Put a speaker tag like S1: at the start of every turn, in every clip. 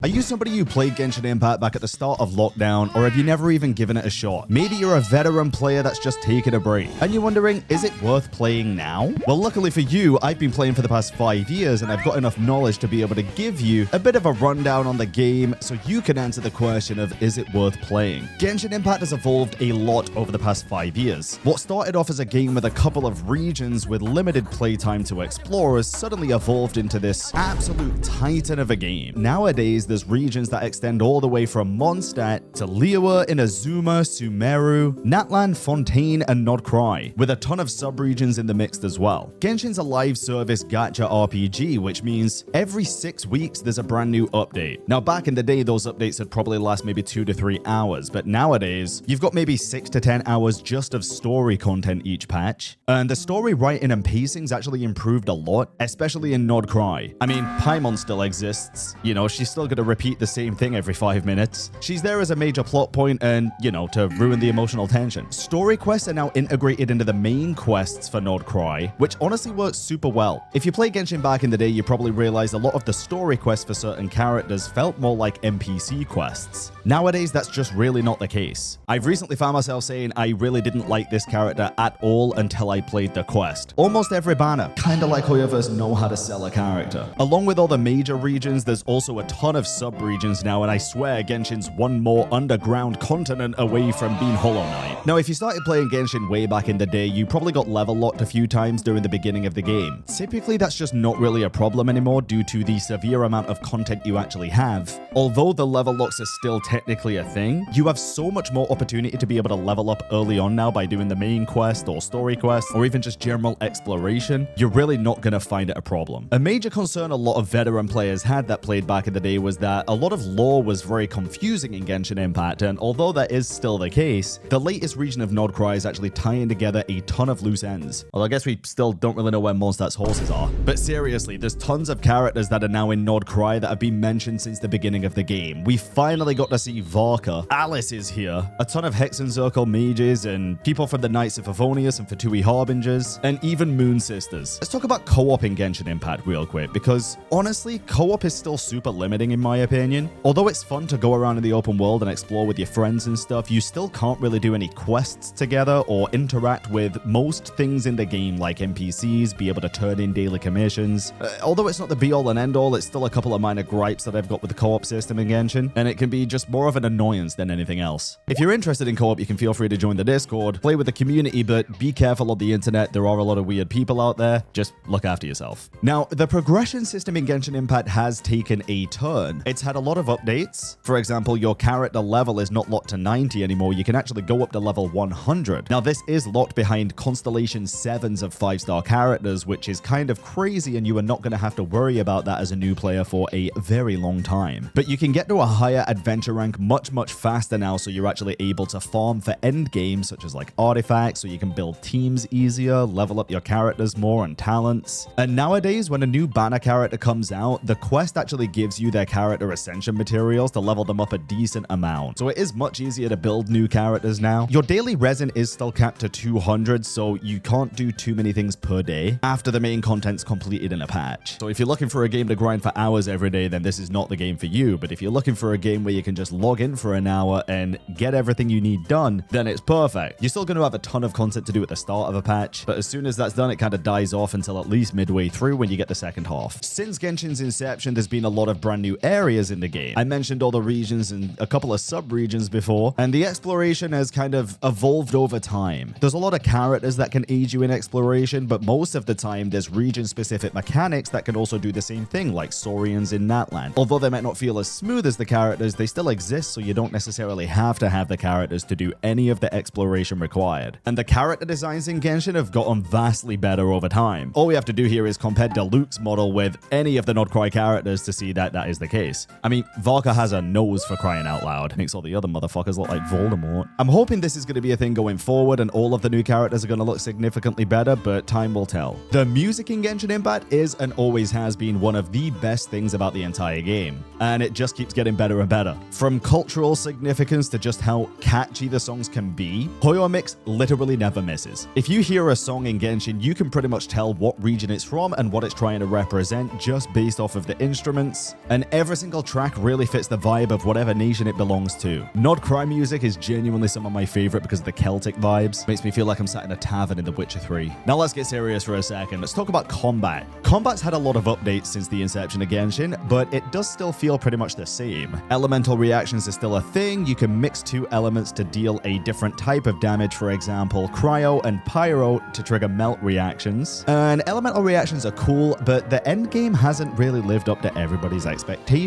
S1: Are you somebody who played Genshin Impact back at the start of lockdown, or have you never even given it a shot? Maybe you're a veteran player that's just taken a break, and you're wondering, is it worth playing now? Well, luckily for you, I've been playing for the past 5 years, and I've got enough knowledge to be able to give you a bit of a rundown on the game so you can answer the question of, is it worth playing? Genshin Impact has evolved a lot over the past 5 years. What started off as a game with a couple of regions with limited playtime to explore has suddenly evolved into this absolute titan of a game. Nowadays, there's regions that extend all the way from Mondstadt to Liyue, Inazuma, Sumeru, Natlan, Fontaine, and Nodcry, with a ton of sub-regions in the mix as well. Genshin's a live service gacha RPG, which means every 6 weeks there's a brand new update. Now, back in the day, those updates would probably last maybe 2 to 3 hours, but nowadays, you've got maybe 6 to 10 hours just of story content each patch. And the story writing and pacing's actually improved a lot, especially in Nodcry. I mean, Paimon still exists. You know, she's still gonna repeat the same thing every 5 minutes. She's there as a major plot point and, you know, to ruin the emotional tension. Story quests are now integrated into the main quests for Nodcry, which honestly works super well. If you played Genshin back in the day, you probably realized a lot of the story quests for certain characters felt more like NPC quests. Nowadays, that's just really not the case. I've recently found myself saying I really didn't like this character at all until I played the quest. Almost every banner, kinda like Hoyoverse know how to sell a character. Along with all the major regions, there's also a ton of sub-regions now, and I swear Genshin's one more underground continent away from being Hollow Knight. Now, if you started playing Genshin way back in the day, you probably got level locked a few times during the beginning of the game. Typically, that's just not really a problem anymore due to the severe amount of content you actually have. Although the level locks are still technically a thing, you have so much more opportunity to be able to level up early on now by doing the main quest or story quest or even just general exploration. You're really not going to find it a problem. A major concern a lot of veteran players had that played back in the day was that a lot of lore was very confusing in Genshin Impact, and although that is still the case, the latest region of Nodcry is actually tying together a ton of loose ends. Although I guess we still don't really know where Mondstadt's horses are. But seriously, there's tons of characters that are now in Nodcry that have been mentioned since the beginning of the game. We finally got to see Varka. Alice is here. A ton of Hexen Circle mages and people from the Knights of Favonius and Fatui Harbingers, and even Moon Sisters. Let's talk about co-op in Genshin Impact real quick, because honestly, co-op is still super limiting in my opinion. Although it's fun to go around in the open world and explore with your friends and stuff, you still can't really do any quests together or interact with most things in the game like NPCs, be able to turn in daily commissions. Although it's not the be-all and end-all, it's still a couple of minor gripes that I've got with the co-op system in Genshin, and it can be just more of an annoyance than anything else. If you're interested in co-op, you can feel free to join the Discord, play with the community, but be careful on the internet. There are a lot of weird people out there. Just look after yourself. Now, the progression system in Genshin Impact has taken a turn. It's had a lot of updates. For example, your character level is not locked to 90 anymore. You can actually go up to level 100. Now, this is locked behind Constellation 7s of 5-star characters, which is kind of crazy, and you are not going to have to worry about that as a new player for a very long time. But you can get to a higher adventure rank much faster now, so you're actually able to farm for endgame, such as like artifacts, so you can build teams easier, level up your characters more and talents. And nowadays, when a new banner character comes out, the quest actually gives you their character ascension materials to level them up a decent amount. So it is much easier to build new characters now. Your daily resin is still capped to 200, so you can't do too many things per day after the main content's completed in a patch. So if you're looking for a game to grind for hours every day, then this is not the game for you. But if you're looking for a game where you can just log in for an hour and get everything you need done, then it's perfect. You're still going to have a ton of content to do at the start of a patch, but as soon as that's done, it kind of dies off until at least midway through when you get the second half. Since Genshin's inception, there's been a lot of brand new areas in the game. I mentioned all the regions and a couple of sub-regions before, and the exploration has kind of evolved over time. There's a lot of characters that can aid you in exploration, but most of the time, there's region-specific mechanics that can also do the same thing, like Saurians in Natlan. Although they might not feel as smooth as the characters, they still exist, so you don't necessarily have to have the characters to do any of the exploration required. And the character designs in Genshin have gotten vastly better over time. All we have to do here is compare Diluc's model with any of the Nodcry characters to see that that is the case. I mean, Varka has a nose for crying out loud. Makes all the other motherfuckers look like Voldemort. I'm hoping this is going to be a thing going forward and all of the new characters are going to look significantly better, but time will tell. The music in Genshin Impact is and always has been one of the best things about the entire game, and it just keeps getting better and better. From cultural significance to just how catchy the songs can be, Hoyo Mix literally never misses. If you hear a song in Genshin, you can pretty much tell what region it's from and what it's trying to represent just based off of the instruments, and every Every single track really fits the vibe of whatever nation it belongs to. Nod Cry music is genuinely some of my favorite because of the Celtic vibes. Makes me feel like I'm sat in a tavern in The Witcher 3. Now let's get serious for a second. Let's talk about combat. Combat's had a lot of updates since the inception of Genshin, but it does still feel pretty much the same. Elemental reactions are still a thing. You can mix two elements to deal a different type of damage, for example, cryo and pyro to trigger melt reactions. And elemental reactions are cool, but the endgame hasn't really lived up to everybody's expectations.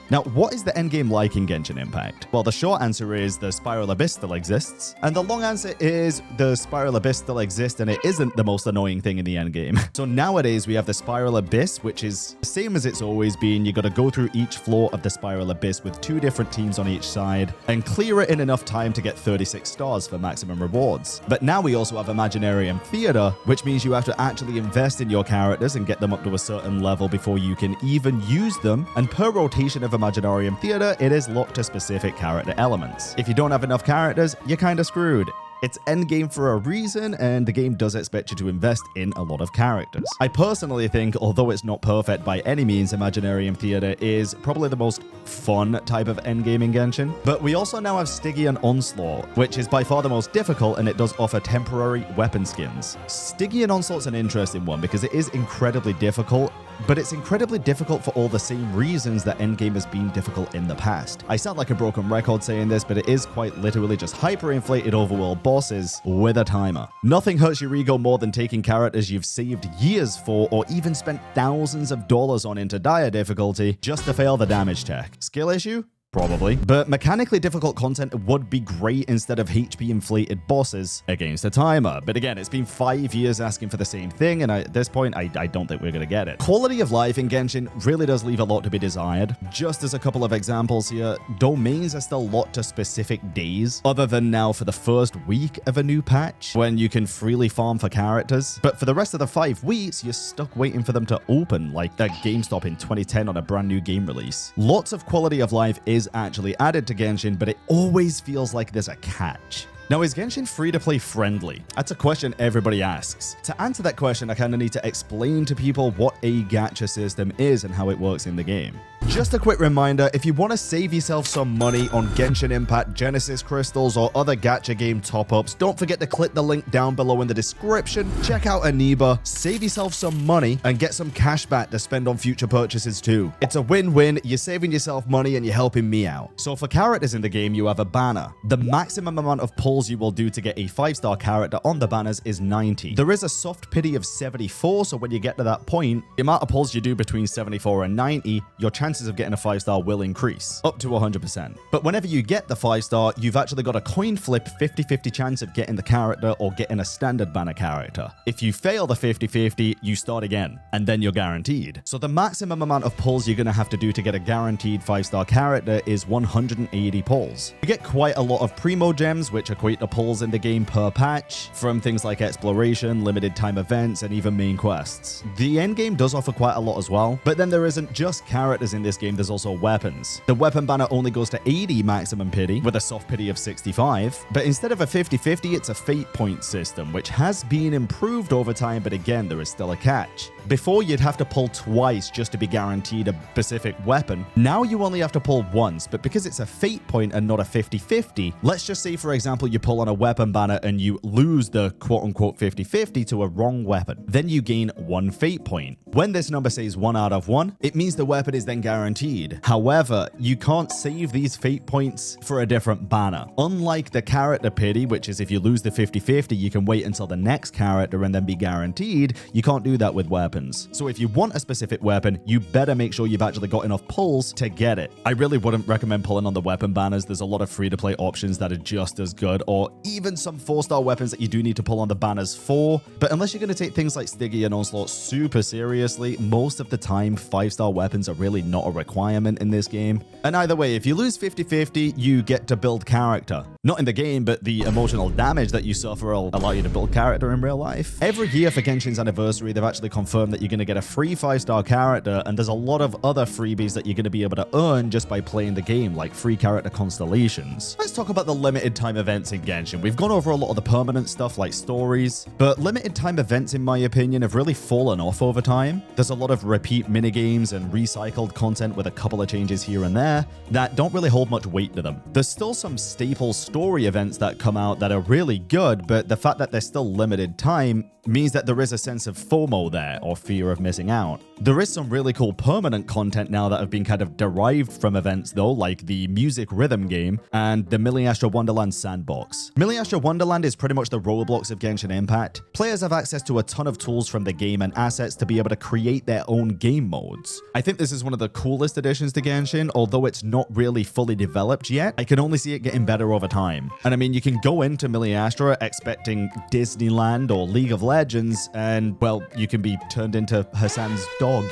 S1: Now, what is the endgame like in Genshin Impact? Well, the short answer is the Spiral Abyss still exists, and the long answer is the Spiral Abyss still exists, and it isn't the most annoying thing in the endgame. So nowadays, we have the Spiral Abyss, which is the same as it's always been. You gotta go through each floor of the Spiral Abyss with two different teams on each side, and clear it in enough time to get 36 stars for maximum rewards. But now we also have Imaginarium Theater, which means you have to actually invest in your characters and get them up to a certain level before you can even use them, and per rotation of Imaginarium Theater, it is locked to specific character elements. If you don't have enough characters, you're kinda screwed. It's endgame for a reason, and the game does expect you to invest in a lot of characters. I personally think, although it's not perfect by any means, Imaginarium Theater is probably the most fun type of endgame in Genshin. But we also now have Stygian Onslaught, which is by far the most difficult, and it does offer temporary weapon skins. Stygian Onslaught's an interesting one because it is incredibly difficult, but it's incredibly difficult for all the same reasons that endgame has been difficult in the past. I sound like a broken record saying this, but it is quite literally just hyperinflated overworld bosses with a timer. Nothing hurts your ego more than taking characters you've saved years for or even spent thousands of dollars on into dire difficulty just to fail the damage check. Skill issue? Probably. But mechanically difficult content would be great instead of HP inflated bosses against a timer. But again, it's been 5 years asking for the same thing, and at this point, I don't think we're going to get it. Quality of life in Genshin really does leave a lot to be desired. Just as a couple of examples here, domains are still locked to specific days, other than now for the first week of a new patch, when you can freely farm for characters. But for the rest of the 5 weeks, you're stuck waiting for them to open, like that GameStop in 2010 on a brand new game release. Lots of quality of life is actually added to Genshin, but it always feels like there's a catch. Now, is Genshin free-to-play friendly? That's a question everybody asks. To answer that question, I kind of need to explain to people what a gacha system is and how it works in the game. Just a quick reminder, if you want to save yourself some money on Genshin Impact, Genesis Crystals, or other gacha game top-ups, don't forget to click the link down below in the description, check out Aniba, save yourself some money, and get some cash back to spend on future purchases too. It's a win-win, you're saving yourself money and you're helping me out. So for characters in the game, you have a banner. The maximum amount of pulls you will do to get a 5-star character on the banners is 90. There is a soft pity of 74, so when you get to that point, the amount of pulls you do between 74 and 90, your chances of getting a 5-star will increase up to 100%. But whenever you get the 5-star, you've actually got a coin flip 50-50 chance of getting the character or getting a standard banner character. If you fail the 50-50, you start again, and then you're guaranteed. So the maximum amount of pulls you're going to have to do to get a guaranteed 5-star character is 180 pulls. You get quite a lot of primo gems, which equate to pulls in the game per patch, from things like exploration, limited time events, and even main quests. The endgame does offer quite a lot as well, but then there isn't just characters in this game, there's also weapons. The weapon banner only goes to 80 maximum pity, with a soft pity of 65, but instead of a 50-50, it's a fate point system, which has been improved over time, but again, there is still a catch. Before, you'd have to pull twice just to be guaranteed a specific weapon. Now you only have to pull once, but because it's a fate point and not a 50-50, let's just say, for example, you pull on a weapon banner and you lose the quote-unquote 50-50 to a wrong weapon. Then you gain 1 fate point. When this number says 1 out of 1, it means the weapon is then guaranteed. However, you can't save these fate points for a different banner. Unlike the character pity, which is if you lose the 50-50, you can wait until the next character and then be guaranteed, you can't do that with weapons. So if you want a specific weapon, you better make sure you've actually got enough pulls to get it. I really wouldn't recommend pulling on the weapon banners. There's a lot of free-to-play options that are just as good, or even some 4-star weapons that you do need to pull on the banners for. But unless you're going to take things like Stygian Onslaught super seriously, most of the time 5-star weapons are really not a requirement in this game. And either way, if you lose 50-50, you get to build character. Not in the game, but the emotional damage that you suffer will allow you to build character in real life. Every year for Genshin's anniversary, they've actually confirmed that you're going to get a free 5-star character, and there's a lot of other freebies that you're going to be able to earn just by playing the game, like free character constellations. Let's talk about the limited time events in Genshin. We've gone over a lot of the permanent stuff like stories, but limited time events, in my opinion, have really fallen off over time. There's a lot of repeat minigames and recycled content with a couple of changes here and there that don't really hold much weight to them. There's still some staple story events that come out that are really good, but the fact that they're still limited time means that there is a sense of FOMO there, or fear of missing out. There is some really cool permanent content now that have been kind of derived from events though, like the music rhythm game and the Milliastra Wonderland sandbox. Milliastra Wonderland is pretty much the Roblox of Genshin Impact. Players have access to a ton of tools from the game and assets to be able to create their own game modes. I think this is one of the coolest additions to Genshin, although it's not really fully developed yet. I can only see it getting better over time. And I mean, you can go into Milliastra expecting Disneyland or League of Legends, and well, you can be turned into Hassan's dog.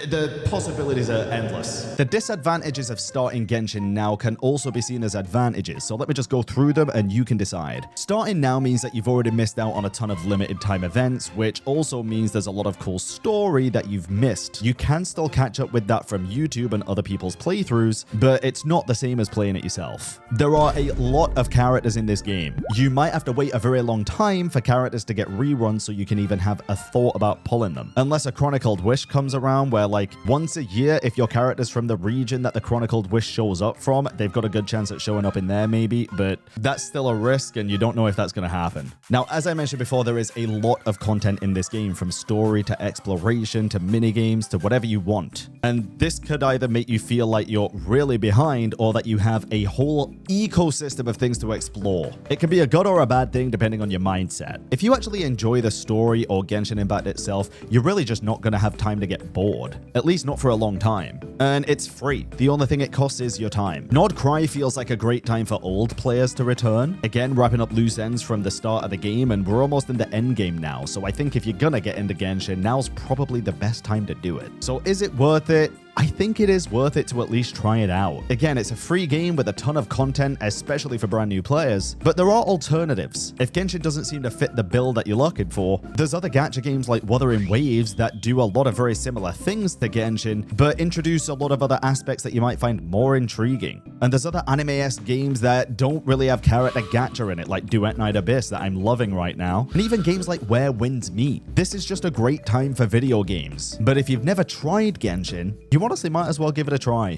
S1: The possibilities are endless. The disadvantages of starting Genshin now can also be seen as advantages, so let me just go through them and you can decide. Starting now means that you've already missed out on a ton of limited time events, which also means there's a lot of cool story that you've missed. You can still catch up with that from YouTube and other people's playthroughs, but it's not the same as playing it yourself. There are a lot of characters in this game. You might have to wait a very long time for characters to get reruns so you can even have a thought about pulling them. Unless a Chronicled Wish comes around where like once a year, if your character's from the region that the Chronicled Wish shows up from, they've got a good chance at showing up in there maybe, but that's still a risk and you don't know if that's going to happen. Now, as I mentioned before, there is a lot of content in this game, from story to exploration to minigames to whatever you want. And this could either make you feel like you're really behind or that you have a whole ecosystem of things to explore. It can be a good or a bad thing depending on your mindset. If you actually enjoy the story or Genshin Impact itself, you're really just not going to have time to get bored. At least not for a long time. And it's free. The only thing it costs is your time. Nod Cry feels like a great time for old players to return. Again, wrapping up loose ends from the start of the game, and we're almost in the endgame now, so I think if you're gonna get into Genshin, now's probably the best time to do it. So is it worth it? I think it is worth it to at least try it out. Again, it's a free game with a ton of content, especially for brand new players, but there are alternatives. If Genshin doesn't seem to fit the bill that you're looking for, there's other gacha games like Wuthering Waves that do a lot of very similar things to Genshin, but introduce a lot of other aspects that you might find more intriguing. And there's other anime-esque games that don't really have character gacha in it, like Duet Night Abyss that I'm loving right now, and even games like Where Winds Meet. This is just a great time for video games. But if you've never tried Genshin, you honestly might as well give it a try.